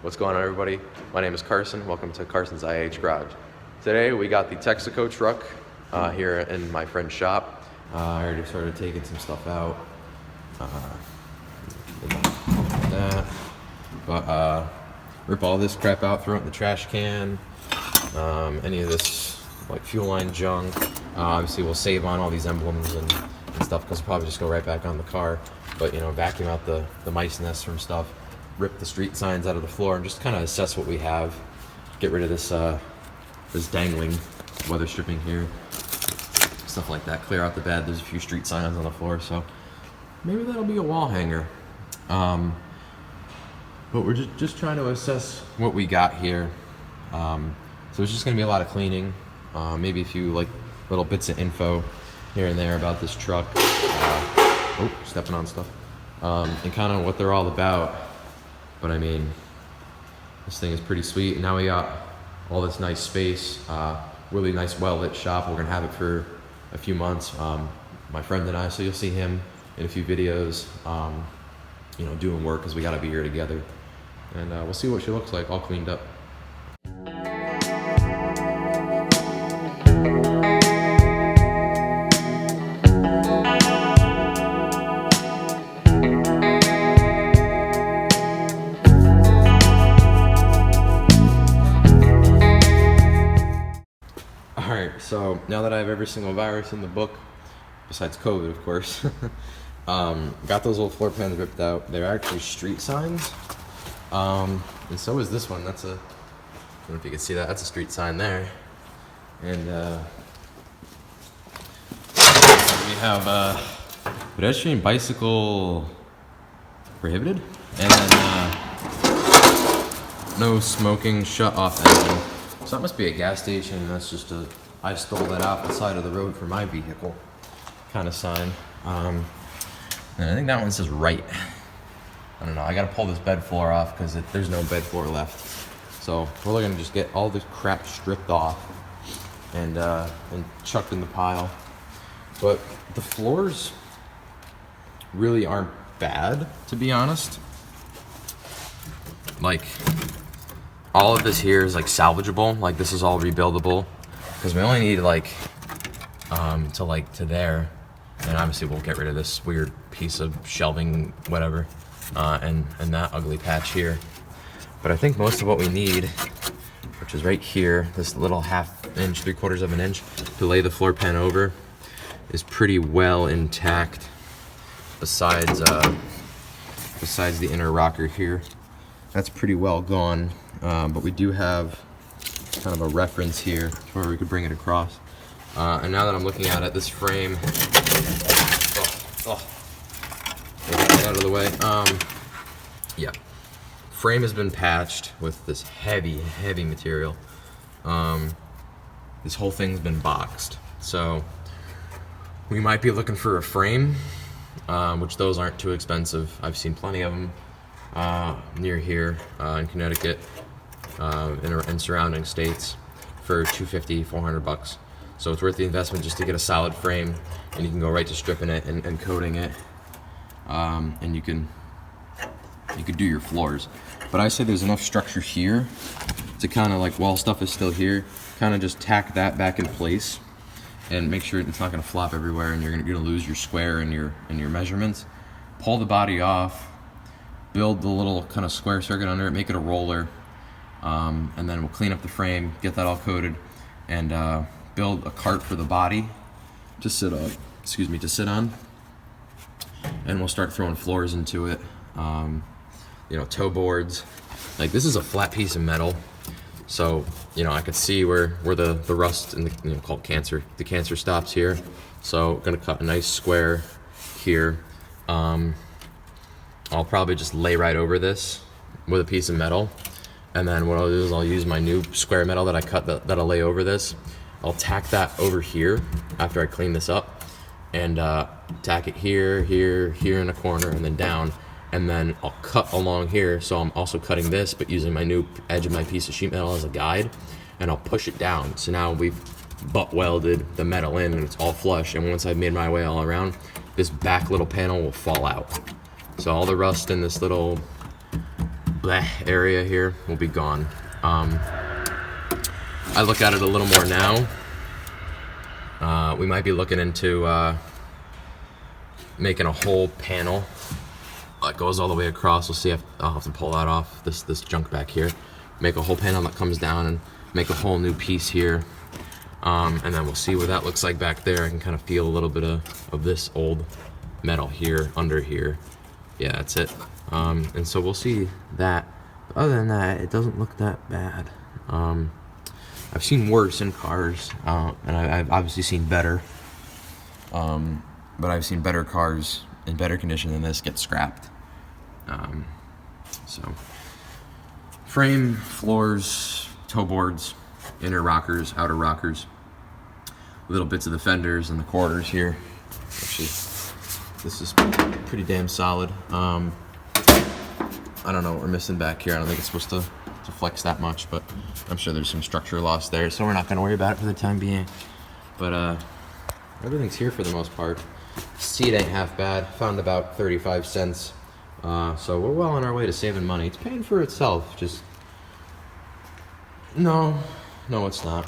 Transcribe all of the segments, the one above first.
What's going on, everybody? My name is Carson. Welcome to Carson's IH Garage. Today we got the Texaco truck here in my friend's shop. I already started taking some stuff out. Rip all this crap out, throw it in the trash can. Any of this like fuel line junk. Obviously we'll save on all these emblems and stuff because we'll probably just go right back on the car. But vacuum out the mice nests from stuff. Rip the street signs out of the floor and just kind of assess what we have. Get rid of this this dangling weather stripping here, stuff like that. Clear out the bed. There's a few street signs on the floor, so maybe that'll be a wall hanger. But we're just trying to assess what we got here. So it's just gonna be a lot of cleaning, maybe a few like little bits of info here and there about this truck. Stepping on stuff, and kind of what they're all about. But I mean, this thing is pretty sweet. And now we got all this nice space, really nice, well-lit shop. We're gonna have it for a few months. My friend and I, so you'll see him in a few videos, doing work because we gotta be here together. And we'll see what she looks like, all cleaned up. Alright, so now that I have every single virus in the book, besides COVID, of course, got those old floor pans ripped out. They're actually street signs, and so is this one. That's a, I don't know if you can see that, that's a street sign there. And we have pedestrian bicycle prohibited, and then no smoking, shut off engine. So that must be a gas station. That's just I stole that off the side of the road for my vehicle kind of sign. And I think that one says right. I don't know. I gotta pull this bed floor off because there's no bed floor left. So we're gonna just get all this crap stripped off and chucked in the pile. But the floors really aren't bad, to be honest. Like, all of this here is like salvageable. Like, this is all rebuildable because we only need to there, and obviously we'll get rid of this weird piece of shelving, whatever, and that ugly patch here. But I think most of what we need, which is right here, this little 1/2 inch, 3/4 of an inch to lay the floor pan over, is pretty well intact. Besides the inner rocker here, that's pretty well gone. But we do have kind of a reference here where we could bring it across. And now that I'm looking at it, this frame, get out of the way. Yeah, frame has been patched with this heavy material. This whole thing's been boxed. So we might be looking for a frame, which those aren't too expensive. I've seen plenty of them near here in Connecticut, in surrounding states for $250, $400. So it's worth the investment just to get a solid frame, and you can go right to stripping it and coating it, and you could do your floors. But I say there's enough structure here to kind of, like, while stuff is still here, kind of just tack that back in place and make sure it's not going to flop everywhere and you're going to lose your square and your measurements. Pull the body off, build the little kind of square circuit under it, make it a roller, and then we'll clean up the frame, get that all coated, and build a cart for the body to sit on. To sit on, and we'll start throwing floors into it. Toe boards. Like, this is a flat piece of metal, so I could see where the rust and the called cancer. The cancer stops here, so gonna cut a nice square here. I'll probably just lay right over this with a piece of metal, and then what I'll do is I'll use my new square metal that I cut that'll lay over this. I'll tack that over here after I clean this up, and tack it here in a corner, and then down, and then I'll cut along here. So I'm also cutting this, but using my new edge of my piece of sheet metal as a guide, and I'll push it down. So now we've butt welded the metal in, and it's all flush. And once I've made my way all around, this back little panel will fall out. So all the rust in this little bleh area here will be gone. I look at it a little more now. We might be looking into making a whole panel that goes all the way across. We'll see if I'll have to pull that off, this junk back here. Make a whole panel that comes down and make a whole new piece here. And then we'll see what that looks like back there. I can kind of feel a little bit of this old metal here, under here. Yeah, that's it. And so we'll see that. But other than that, it doesn't look that bad. I've seen worse in cars, and I've obviously seen better. But I've seen better cars in better condition than this get scrapped. So, frame, floors, toe boards, inner rockers, outer rockers, little bits of the fenders and the quarters here. Actually, this is pretty damn solid. I don't know what we're missing back here. I don't think it's supposed to flex that much, but I'm sure there's some structure loss there, so we're not going to worry about it for the time being. But everything's here for the most part. Seat ain't half bad. Found about 35 cents. So we're well on our way to saving money. It's paying for itself. Just no, it's not.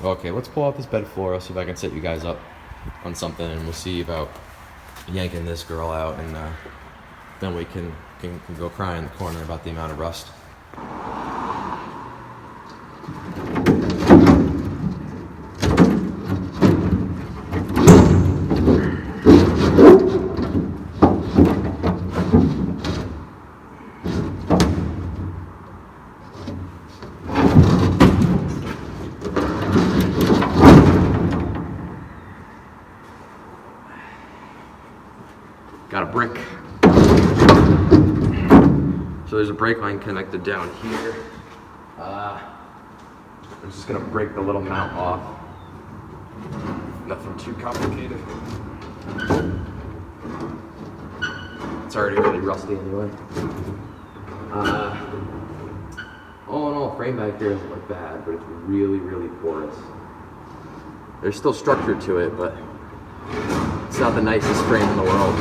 Okay, let's pull out this bed floor. I'll see if I can set you guys up on something, and we'll see about yanking this girl out, and then we can go cry in the corner about the amount of rust. Got a brick. So there's a brake line connected down here. I'm just gonna break the little mount off. Nothing too complicated. It's already really rusty anyway. All in all, frame back here doesn't look bad, but it's really, really porous. There's still structure to it, but it's not the nicest frame in the world.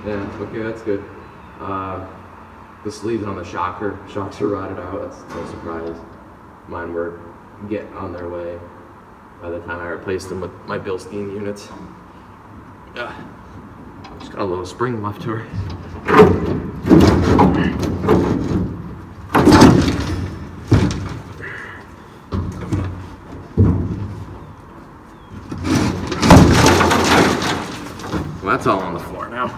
Yeah, okay, that's good. The sleeves on the shocks are rotted out. That's no surprise. Mine were getting on their way by the time I replaced them with my Bilstein units. Just got a little spring left to her. Well, that's all on the floor now.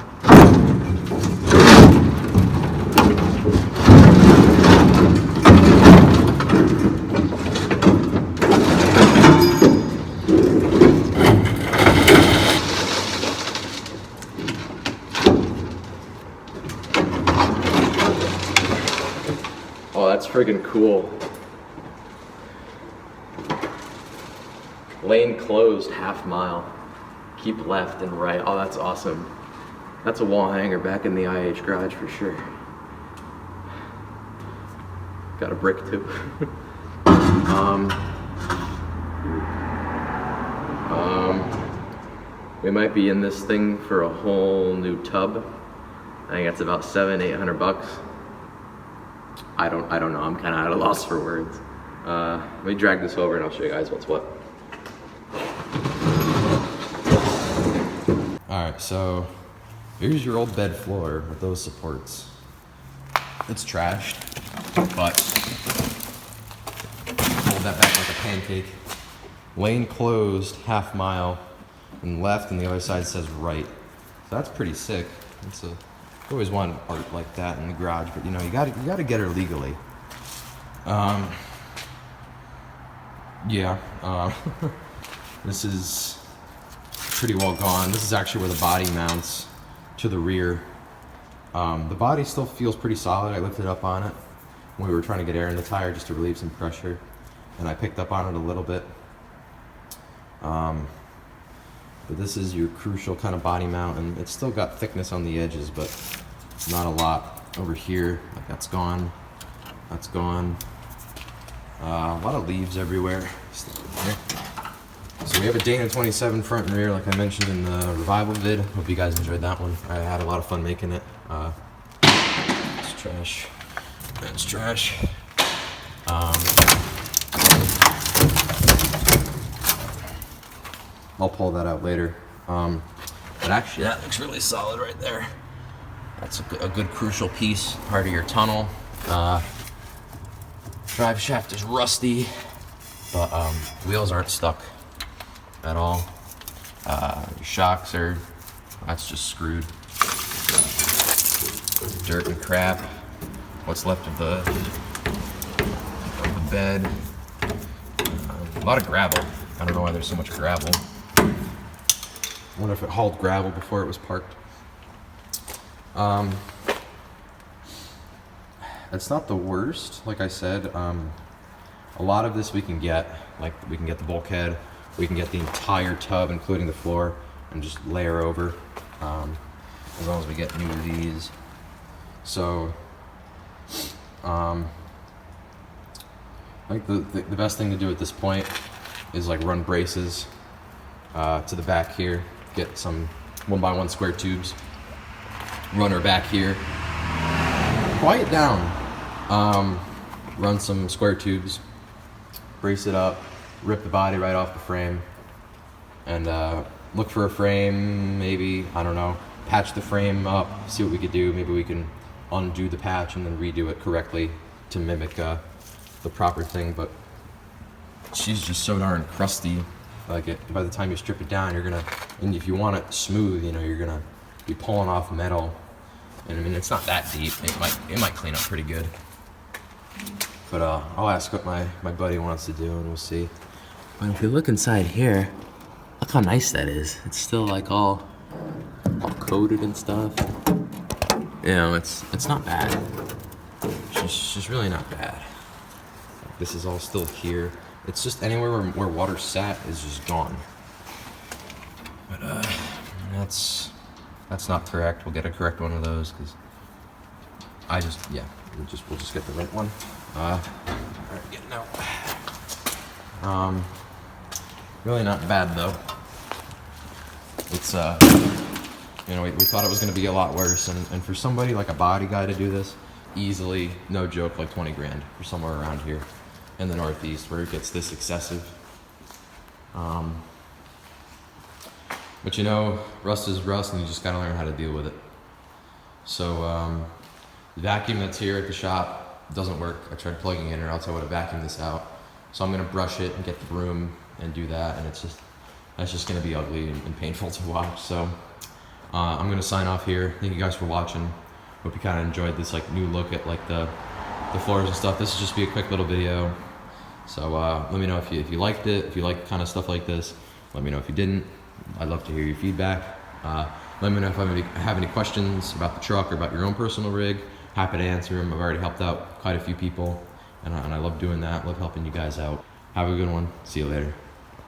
Oh, that's friggin' cool. Lane closed, half mile. Keep left and right. Oh, that's awesome. That's a wall hanger back in the IH garage for sure. Got a brick too. We might be in this thing for a whole new tub. I think that's about $700-800 bucks. I don't know. I'm kind of at a loss for words. Let me drag this over and I'll show you guys what's what. Alright, so here's your old bed floor with those supports. It's trashed, but hold that back like a pancake. Lane closed, half mile, and left, and the other side says right. So that's pretty sick. I always wanted art like that in the garage, but you know, you gotta get her legally. This is pretty well gone. This is actually where the body mounts to the rear. The body still feels pretty solid. I lifted up on it when we were trying to get air in the tire just to relieve some pressure, and I picked up on it a little bit. But this is your crucial kind of body mount, and it's still got thickness on the edges, but not a lot. Over here, like that's gone. That's gone. A lot of leaves everywhere. So We have a Dana 27 front and rear, like I mentioned in the revival vid. Hope you guys enjoyed that one. I had a lot of fun making it. It's trash. That's trash. I'll pull that out later. But actually, that looks really solid right there. That's a good crucial piece, part of your tunnel. Drive shaft is rusty, but wheels aren't stuck at all. Shocks that's just screwed. Dirt and crap. What's left of the bed. A lot of gravel. I don't know why there's so much gravel. I wonder if it hauled gravel before it was parked. It's not the worst, like I said. A lot of this we can get. Like, we can get the bulkhead, we can get the entire tub, including the floor, and just layer over, as long as we get new of these. So, I think the best thing to do at this point is like run braces to the back here, get some 1x1 square tubes, run her back here, quiet down, run some square tubes, brace it up, rip the body right off the frame, and look for a frame, maybe, I don't know, patch the frame up, see what we could do. Maybe we can undo the patch and then redo it correctly to mimic the proper thing. But she's just so darn crusty. Like, by the time you strip it down, and if you want it smooth, you know, you're gonna be pulling off metal. And I mean, it's not that deep. It might clean up pretty good. But I'll ask what my buddy wants to do, and we'll see. But if you look inside here, look how nice that is. It's still like all coated and stuff. You know, it's not bad. It's just really not bad. This is all still here. It's just anywhere where water sat is just gone. But that's not correct. We'll get a correct one of those, because we'll just get the right one. Alright, getting out. Really not bad though. It's you know, we thought it was gonna be a lot worse, and for somebody like a body guy to do this, easily, no joke, like 20 grand for somewhere around here in the Northeast where it gets this excessive. But you know, rust is rust, and you just gotta learn how to deal with it. So the vacuum that's here at the shop doesn't work. I tried plugging in, or else I would have vacuumed this out. So I'm gonna brush it and get the broom and do that, and that's just gonna be ugly and painful to watch. So I'm gonna sign off here. Thank you guys for watching. Hope you kind of enjoyed this like new look at like the floors and stuff. This will just be a quick little video. So let me know if you liked it, if you like kind of stuff like this. Let me know if you didn't. I'd love to hear your feedback. Let me know if I have any questions about the truck or about your own personal rig. Happy to answer them. I've already helped out quite a few people, and I love doing that. Love helping you guys out. Have a good one. See you later.